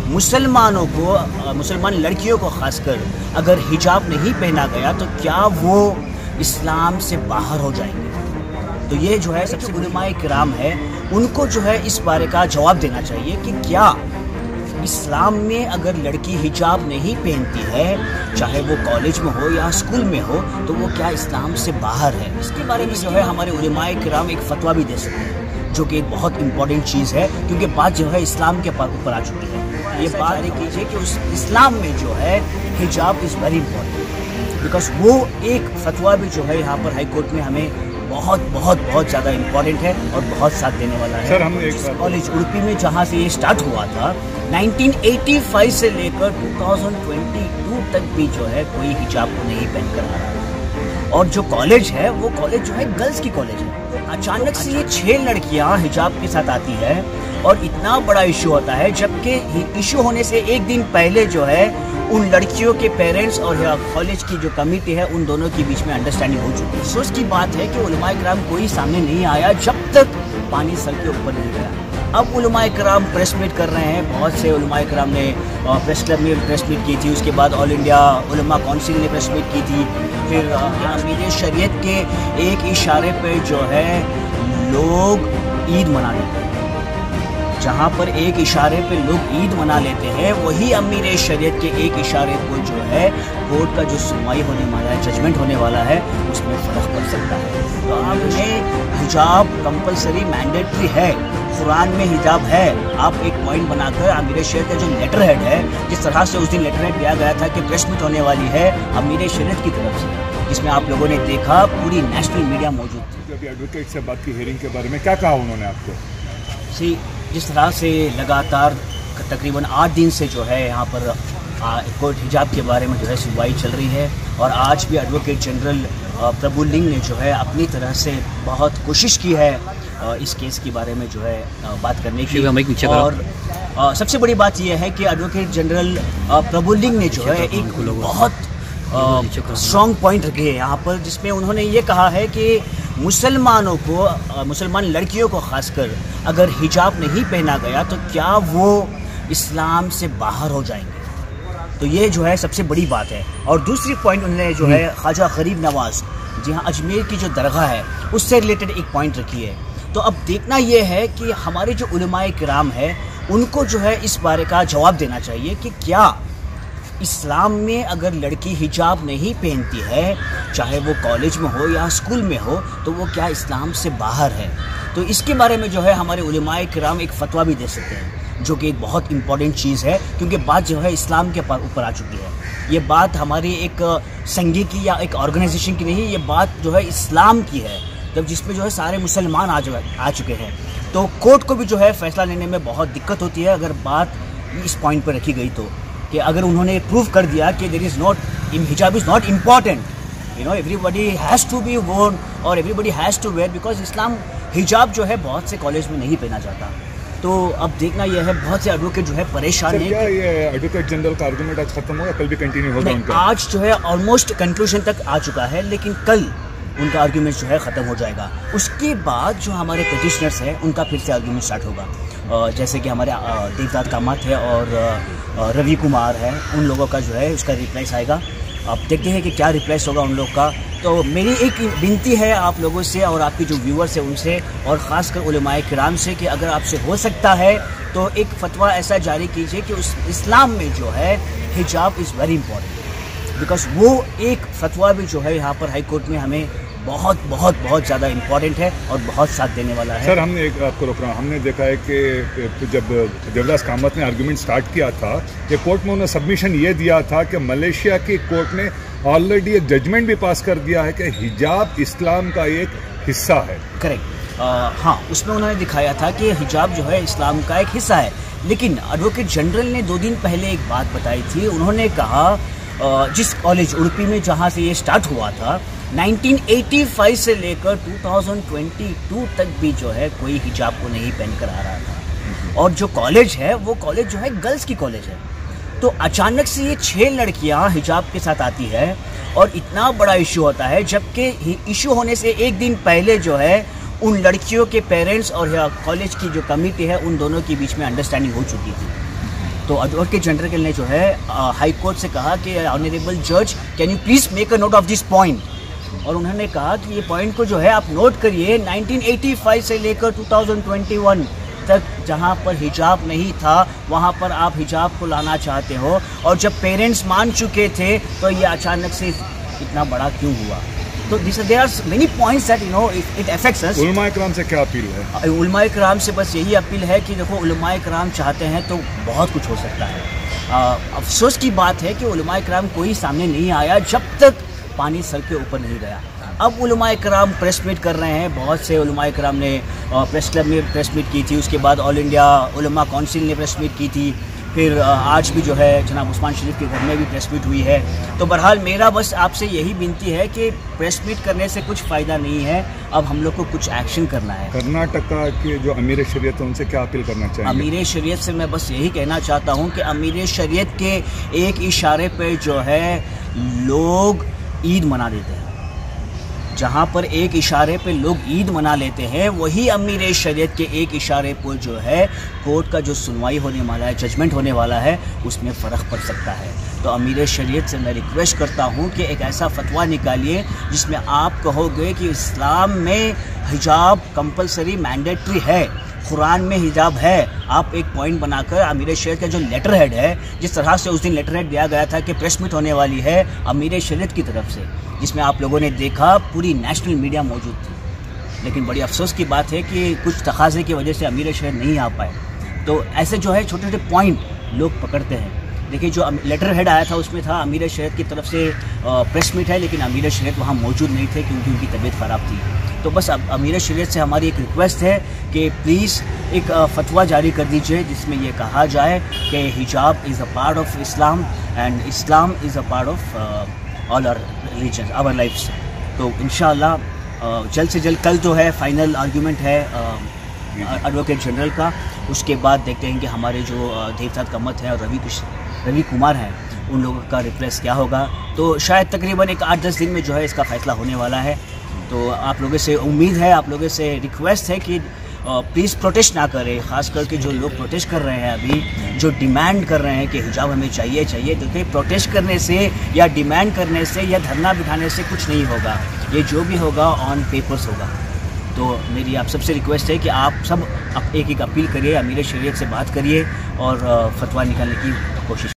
मुसलमानों को, मुसलमान लड़कियों को खासकर अगर हिजाब नहीं पहना गया तो क्या वो इस्लाम से बाहर हो जाएंगे। तो ये जो है सबसे उलमाए किराम है, उनको जो है इस बारे का जवाब देना चाहिए कि क्या इस्लाम में अगर लड़की हिजाब नहीं पहनती है, चाहे वो कॉलेज में हो या स्कूल में हो, तो वो क्या इस्लाम से बाहर है। इसके बारे में जो है हमारे उलमाए किराम एक फतवा भी दे सकते हैं, जो कि एक बहुत इंपॉर्टेंट चीज़ है, क्योंकि बात जो है इस्लाम के ऊपर आ चुकी है। ये बात कीजिए कि उस इस्लाम में जो है हिजाब इज़ वेरी इंपॉर्टेंट, बिकॉज वो एक फतवा भी जो है यहाँ पर हाई कोर्ट में हमें बहुत ज़्यादा इम्पॉर्टेंट है और बहुत साथ देने वाला है। सर, हम एक कॉलेज उड़पी में जहाँ से ये स्टार्ट हुआ था, 1985 से लेकर 2022 तक भी जो है कोई हिजाब को नहीं पहन कर आ रहा है। और जो कॉलेज है वो कॉलेज जो है गर्ल्स की कॉलेज है। अचानक से ये 6 लड़कियां हिजाब के साथ आती है और इतना बड़ा इशू होता है, जबकि इशू होने से एक दिन पहले जो है उन लड़कियों के पेरेंट्स और कॉलेज की जो कमेटी है उन दोनों के बीच में अंडरस्टैंडिंग हो चुकी है। अफसोस की बात है कि उलमाए किराम कोई सामने नहीं आया जब तक पानी सर के ऊपर नहीं गया। अब उलमाए किराम प्रेस मीट कर रहे हैं, बहुत से उलमाए किराम ने प्रेस क्लब में प्रेस मीट की थी, उसके बाद ऑल इंडिया उलमा काउंसिल ने प्रेस मीट की थी, फिर आमीर शरीयत के एक इशारे पे जो है लोग ईद मना लेते हैं। जहाँ पर एक इशारे पे लोग ईद मना लेते हैं, वही अमीर शरीयत के एक इशारे को जो है कोर्ट का जो सुनवाई होने वाला है, जजमेंट होने वाला है, उसमें फ़र्क पड़ सकता है। तो आपने हिजाब कंपलसरी मैंडेटरी है, कुरान में हिजाब है, आप एक पॉइंट बनाकर अमीर शरीयत का जो लेटर हेड है, जिस तरह से उस दिन लेटर हेड दिया गया था कि प्रेस मीट होने वाली है अमीर शरीयत की तरफ से, जिसमें आप लोगों ने देखा पूरी नेशनल मीडिया मौजूद थी। अभी एडवोकेट से बात की हियरिंग के बारे में क्या कहा उन्होंने आपको? जिस तरह से लगातार तकरीबन 8 दिन से जो है यहाँ पर कोर्ट हिजाब के बारे में जो है सुनवाई चल रही है, और आज भी एडवोकेट जनरल प्रभुलिंग ने जो है अपनी तरह से बहुत कोशिश की है इस केस के बारे में जो है बात करने की। और सबसे बड़ी बात यह है कि एडवोकेट जनरल प्रभुलिंग ने जो है एक बहुत स्ट्रॉन्ग पॉइंट रखे है यहाँ पर, जिसमें उन्होंने ये कहा है कि मुसलमानों को, मुसलमान लड़कियों को खासकर अगर हिजाब नहीं पहना गया तो क्या वो इस्लाम से बाहर हो जाएंगे। तो ये जो है सबसे बड़ी बात है। और दूसरी पॉइंट उन्होंने जो है ख्वाजा गरीब नवाज, जी हाँ, अजमेर की जो दरगाह है उससे रिलेटेड एक पॉइंट रखी है। तो अब देखना ये है कि हमारे जो उलमाए किराम है उनको जो है इस बारे का जवाब देना चाहिए कि क्या इस्लाम में अगर लड़की हिजाब नहीं पहनती है, चाहे वो कॉलेज में हो या स्कूल में हो, तो वो क्या इस्लाम से बाहर है। तो इसके बारे में जो है हमारे उलमाए किराम एक फतवा भी दे सकते हैं, जो कि एक बहुत इंपॉर्टेंट चीज़ है, क्योंकि बात जो है इस्लाम के ऊपर आ चुकी है। ये बात हमारी एक संघी की या एक ऑर्गेनाइजेशन की नहीं, ये बात जो है इस्लाम की है, जब जिसमें जो है सारे मुसलमान आ चुके हैं। तो कोर्ट को भी जो है फैसला लेने में बहुत दिक्कत होती है अगर बात इस पॉइंट पर रखी गई, तो कि अगर उन्होंने प्रूव कर दिया कि देयर इज़ नॉट, हिजाब is not important, you know, everybody has to be worn और everybody has to wear, because इस्लाम हिजाब जो है बहुत से कॉलेज में नहीं पहना जाता। तो अब देखना यह है, बहुत से एडवोकेट जो है परेशान हैं। क्या ये एडवोकेट जनरल का आर्गुमेंट आज खत्म होगा, कल भी कंटिन्यू होगा उनका? आज जो है ऑलमोस्ट कंक्लूजन तक आ चुका है, लेकिन कल उनका आर्ग्यूमेंट जो है ख़त्म हो जाएगा। उसके बाद जो हमारे पिटिशनर्स हैं उनका फिर से आर्ग्यूमेंट स्टार्ट होगा, जैसे कि हमारे देवदास कामत है और रवि कुमार है, उन लोगों का जो है उसका रिप्लाइस आएगा। अब देखते हैं कि क्या रिप्लाइस होगा उन लोग का। तो मेरी एक विनती है आप लोगों से और आपके जो व्यूअर्स हैं उनसे, और ख़ासकर उलमाए किराम से, कि अगर आपसे हो सकता है तो एक फतवा ऐसा जारी कीजिए कि उस इस्लाम में जो है हिजाब इज़ वेरी इंपॉर्टेंट, बिकॉज वो एक फतवा भी जो है यहाँ पर हाई कोर्ट में हमें बहुत ज़्यादा इम्पॉर्टेंट है और बहुत साथ देने वाला है। सर, हमने एक आपको रोक रहा हूँ, हमने देखा है कि जब देवदास कामत ने आर्गुमेंट स्टार्ट किया था, ये कोर्ट में उन्होंने सबमिशन ये दिया था कि मलेशिया की कोर्ट ने ऑलरेडी एक जजमेंट भी पास कर दिया है कि हिजाब इस्लाम का एक हिस्सा है। करेक्ट, हाँ, उसमें उन्होंने दिखाया था कि हिजाब जो है इस्लाम का एक हिस्सा है। लेकिन एडवोकेट जनरल ने 2 दिन पहले एक बात बताई थी, उन्होंने कहा जिस कॉलेज उड़पी में जहाँ से ये स्टार्ट हुआ था, 1985 से लेकर 2022 तक भी जो है कोई हिजाब को नहीं पहनकर आ रहा था, और जो कॉलेज है वो कॉलेज जो है गर्ल्स की कॉलेज है। तो अचानक से ये 6 लड़कियां हिजाब के साथ आती है और इतना बड़ा इशू होता है, जबकि इशू होने से एक दिन पहले जो है उन लड़कियों के पेरेंट्स और कॉलेज की जो कमेटी है उन दोनों के बीच में अंडरस्टैंडिंग हो चुकी थी। तो एडवोकेट जनरल ने जो है हाई कोर्ट से कहा कि ऑनरेबल जज can you please make a note of this point, और उन्होंने कहा कि ये पॉइंट को जो है आप नोट करिए। 1985 से लेकर 2021 तक जहाँ पर हिजाब नहीं था वहाँ पर आप हिजाब को लाना चाहते हो, और जब पेरेंट्स मान चुके थे तो ये अचानक से इतना बड़ा क्यों हुआ? तो there are many points that you know it affects us. उलमाए कराम से क्या अपील है? उलमाए कराम से बस यही अपील है कि देखो, उलमाए कराम चाहते हैं तो बहुत कुछ हो सकता है। अफसोस की बात है कि उलमाए कराम कोई सामने नहीं आया जब तक पानी सर के ऊपर नहीं गया। अब उलमाए कराम प्रेस मीट कर रहे हैं, बहुत से उलमाए कराम ने प्रेस क्लब में प्रेस मीट की थी, उसके बाद ऑल इंडिया उलमा काउंसिल ने प्रेस मीट की थी, फिर आज भी जो है जनाब उस्मान शरीफ के घर में भी प्रेस मीट हुई है। तो बहरहाल मेरा बस आपसे यही विनती है कि प्रेस मीट करने से कुछ फ़ायदा नहीं है, अब हम लोग को कुछ एक्शन करना है। कर्नाटका के जो अमीर शरीयत है उनसे क्या अपील करना चाहिए? अमीर शरीयत से मैं बस यही कहना चाहता हूँ कि अमीर शरीयत के एक इशारे पर जो है लोग ईद मना देते हैं। जहाँ पर एक इशारे पे लोग ईद मना लेते हैं, वही अमीर शरीयत के एक इशारे पर जो है कोर्ट का जो सुनवाई होने वाला है, जजमेंट होने वाला है, उसमें फ़र्क पड़ सकता है। तो अमीर शरीयत से मैं रिक्वेस्ट करता हूँ कि एक ऐसा फतवा निकालिए जिसमें आप कहोगे कि इस्लाम में हिजाब कंपलसरी मैंडेटरी है, कुरान में हिजाब है। आप एक पॉइंट बनाकर अमीर शरीयत का जो लेटर हेड है, जिस तरह से उस दिन लेटर हेड दिया गया था कि प्रेस मीट होने वाली है अमीर शरीयत की तरफ से, जिसमें आप लोगों ने देखा पूरी नेशनल मीडिया मौजूद थी, लेकिन बड़ी अफसोस की बात है कि कुछ तकाज़े की वजह से अमीर शरीयत नहीं आ पाए। तो ऐसे जो है छोटे छोटे पॉइंट लोग पकड़ते हैं। देखिए, जो लेटर हेड आया था उसमें था अमीर शरीयत की तरफ से प्रेस मीट है, लेकिन अमीर शरीयत वहाँ मौजूद नहीं थे क्योंकि उनकी तबीयत ख़राब थी। तो बस अब अमीर शरीयत से हमारी एक रिक्वेस्ट है कि प्लीज़ एक फतवा जारी कर दीजिए जिसमें ये कहा जाए कि hijab is a part of Islam and Islam is a part of all our religion, our lifes. तो इंशाअल्लाह जल्द से जल्द, कल जो है फाइनल आर्गूमेंट है एडवोकेट जनरल का, उसके बाद देखते हैं कि हमारे जो देवदत्त कामत हैं और रवि कुमार हैं, उन लोगों का रिप्लेस क्या होगा। तो शायद तकरीबन एक 8-10 दिन में जो है इसका फ़ैसला होने वाला है। तो आप लोगों से उम्मीद है, आप लोगों से रिक्वेस्ट है कि प्लीज़ प्रोटेस्ट ना करें, ख़ास करके जो लोग प्रोटेस्ट कर रहे हैं अभी, जो डिमांड कर रहे हैं कि हिजाब हमें चाहिए। देखिए, प्रोटेस्ट करने से या डिमांड करने से या धरना बिठाने से कुछ नहीं होगा, ये जो भी होगा ऑन पेपर्स होगा। तो मेरी आप सबसे रिक्वेस्ट है कि आप सब एक अपील करिए, अमीर शरीयत से बात करिए और फतवा निकालने की कोशिश